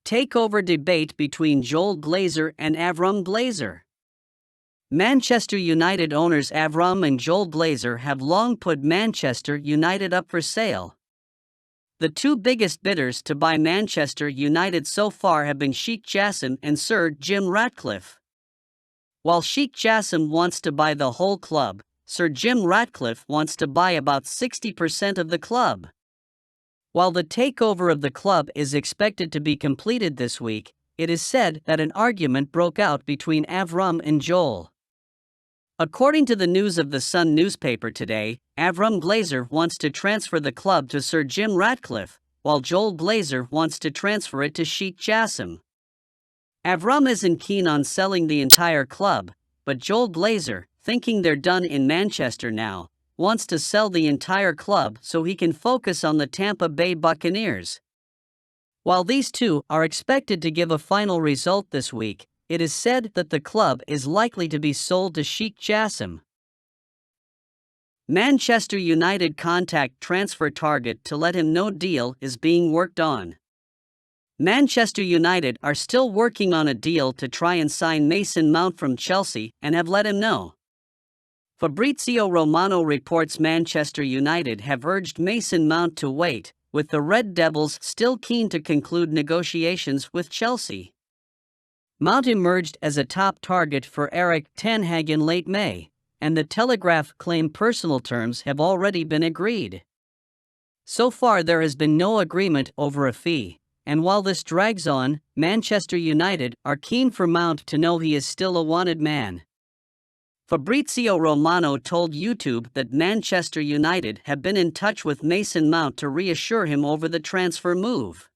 Takeover debate between Joel Glazer and Avram Glazer. Manchester United owners Avram and Joel Glazer have long put Manchester United up for sale. The two biggest bidders to buy Manchester United so far have been Sheikh Jassim and Sir Jim Ratcliffe. While Sheikh Jassim wants to buy the whole club, Sir Jim Ratcliffe wants to buy about 60% of the club. While the takeover of the club is expected to be completed this week, it is said that an argument broke out between Avram and Joel. According to the News of the Sun newspaper today, Avram Glazer wants to transfer the club to Sir Jim Ratcliffe, while Joel Glazer wants to transfer it to Sheikh Jassim. Avram isn't keen on selling the entire club, but Joel Glazer, thinking they're done in Manchester now, wants to sell the entire club so he can focus on the Tampa Bay Buccaneers. While these two are expected to give a final result this week, it is said that the club is likely to be sold to Sheikh Jassim. Manchester United contact transfer target to let him know deal is being worked on. Manchester United are still working on a deal to try and sign Mason Mount from Chelsea and have let him know. Fabrizio Romano reports Manchester United have urged Mason Mount to wait, with the Red Devils still keen to conclude negotiations with Chelsea. Mount emerged as a top target for Erik ten Hag in late May, and the Telegraph claimed personal terms have already been agreed. So far there has been no agreement over a fee, and while this drags on, Manchester United are keen for Mount to know he is still a wanted man. Fabrizio Romano told YouTube that Manchester United have been in touch with Mason Mount to reassure him over the transfer move.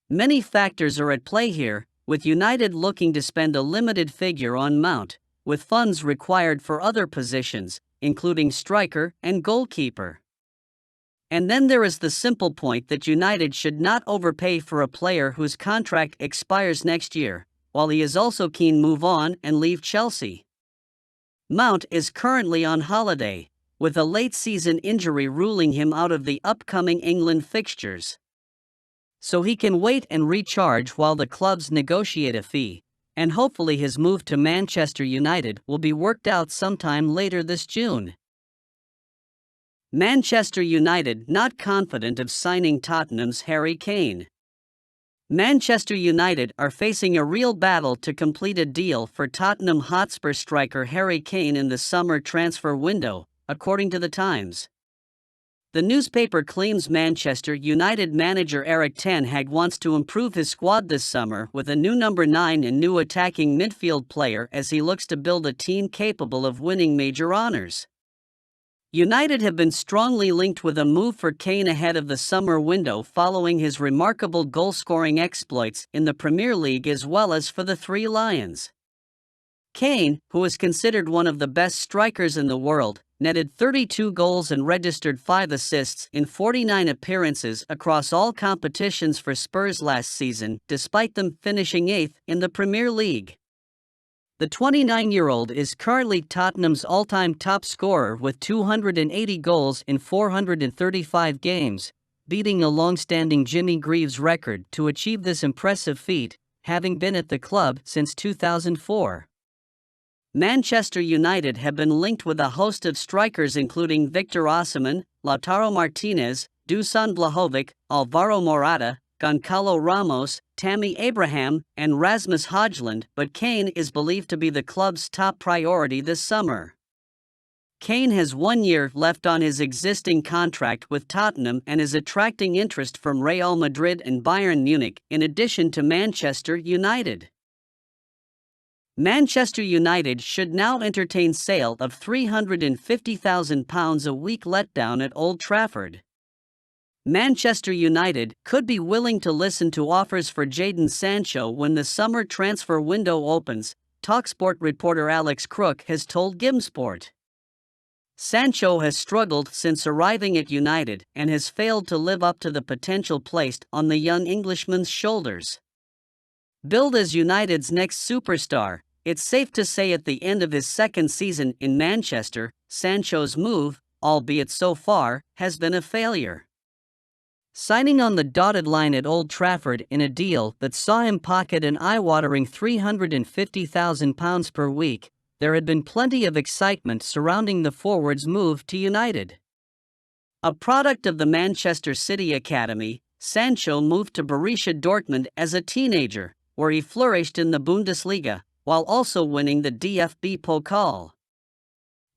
Many factors are at play here, with United looking to spend a limited figure on Mount, with funds required for other positions, including striker and goalkeeper. And then there is the simple point that United should not overpay for a player whose contract expires next year, while he is also keen to move on and leave Chelsea. Mount is currently on holiday, with a late-season injury ruling him out of the upcoming England fixtures. So he can wait and recharge while the clubs negotiate a fee, and hopefully his move to Manchester United will be worked out sometime later this June. Manchester United not confident of signing Tottenham's Harry Kane. Manchester United are facing a real battle to complete a deal for Tottenham Hotspur striker Harry Kane in the summer transfer window, according to The Times. The newspaper claims Manchester United manager Erik ten Hag wants to improve his squad this summer with a new number 9 and new attacking midfield player as he looks to build a team capable of winning major honors. United have been strongly linked with a move for Kane ahead of the summer window following his remarkable goal-scoring exploits in the Premier League as well as for the Three Lions. Kane, who is considered one of the best strikers in the world, netted 32 goals and registered 5 assists in 49 appearances across all competitions for Spurs last season, despite them finishing 8th in the Premier League. The 29-year-old is currently Tottenham's all-time top scorer with 280 goals in 435 games, beating a long-standing Jimmy Greaves record to achieve this impressive feat, having been at the club since 2004. Manchester United have been linked with a host of strikers including Victor Osimhen, Lautaro Martinez, Dusan Vlahovic, Alvaro Morata, Goncalo Ramos, Tammy Abraham, and Rasmus Højlund, but Kane is believed to be the club's top priority this summer. Kane has 1 year left on his existing contract with Tottenham and is attracting interest from Real Madrid and Bayern Munich in addition to Manchester United. Manchester United should now entertain sale of £350,000 a week letdown at Old Trafford. Manchester United could be willing to listen to offers for Jadon Sancho when the summer transfer window opens, TalkSport reporter Alex Crook has told Gimsport. Sancho has struggled since arriving at United and has failed to live up to the potential placed on the young Englishman's shoulders. Billed as United's next superstar, it's safe to say at the end of his second season in Manchester, Sancho's move, albeit so far, has been a failure. signing on the dotted line at Old Trafford in a deal that saw him pocket an eye-watering £350,000 per week. There had been plenty of excitement surrounding the forward's move to United. A product of the Manchester City Academy, Sancho moved to Borussia Dortmund as a teenager, where he flourished in the Bundesliga, while also winning the DFB Pokal.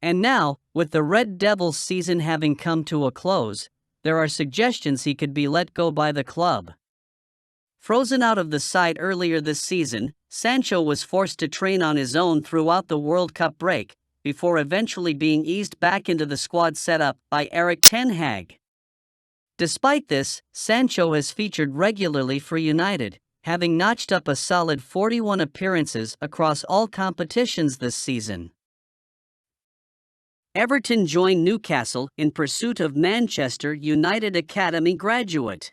And now, with the Red Devils season having come to a close, there are suggestions he could be let go by the club. Frozen out of the side earlier this season, Sancho was forced to train on his own throughout the World Cup break, before eventually being eased back into the squad set up by Erik ten Hag. Despite this, Sancho has featured regularly for United, having notched up a solid 41 appearances across all competitions this season. Everton joined Newcastle in pursuit of Manchester United Academy graduate.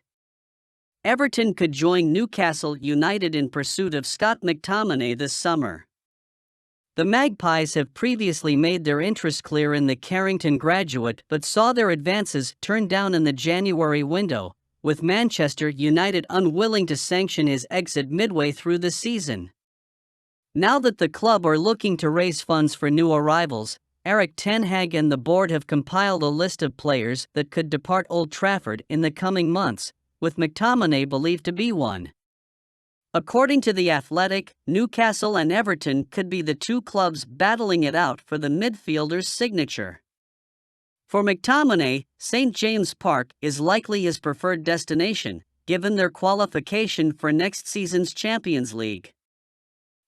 Everton could join Newcastle United in pursuit of Scott McTominay this summer. The Magpies have previously made their interest clear in the Carrington graduate but saw their advances turned down in the January window, with Manchester United unwilling to sanction his exit midway through the season. Now that the club are looking to raise funds for new arrivals, Erik ten Hag and the board have compiled a list of players that could depart Old Trafford in the coming months, with McTominay believed to be one. According to The Athletic, Newcastle and Everton could be the two clubs battling it out for the midfielder's signature. For McTominay, St. James Park is likely his preferred destination, given their qualification for next season's Champions League.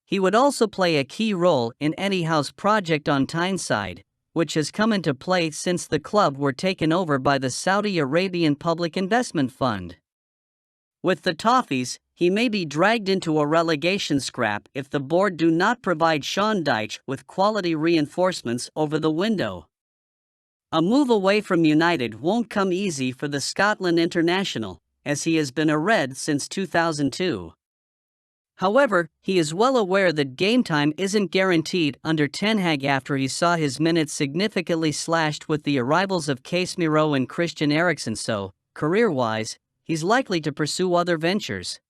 He would also play a key role in Eddie Howe's project on Tyneside, which has come into play since the club were taken over by the Saudi Arabian Public Investment Fund. With the Toffees, he may be dragged into a relegation scrap if the board do not provide Sean Dyche with quality reinforcements over the window. A move away from United won't come easy for the Scotland international, as he has been a Red since 2002. However, he is well aware that game time isn't guaranteed under ten Hag after he saw his minutes significantly slashed with the arrivals of Casemiro and Christian Eriksen, so, career-wise, he's likely to pursue other ventures.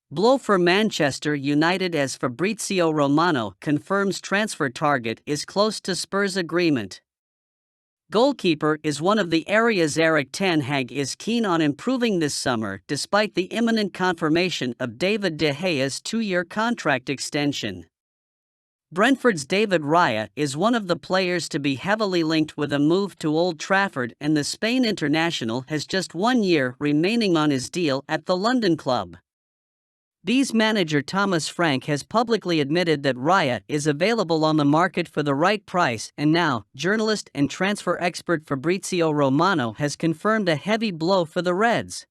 Blow for Manchester United as Fabrizio Romano confirms transfer target is close to Spurs agreement. Goalkeeper is one of the areas Erik ten Hag is keen on improving this summer despite the imminent confirmation of David De Gea's 2-year contract extension. Brentford's David Raya is one of the players to be heavily linked with a move to Old Trafford, and the Spain international has just 1 year remaining on his deal at the London club. Bees manager Thomas Frank has publicly admitted that Raya is available on the market for the right price, and now, journalist and transfer expert Fabrizio Romano has confirmed a heavy blow for the Reds.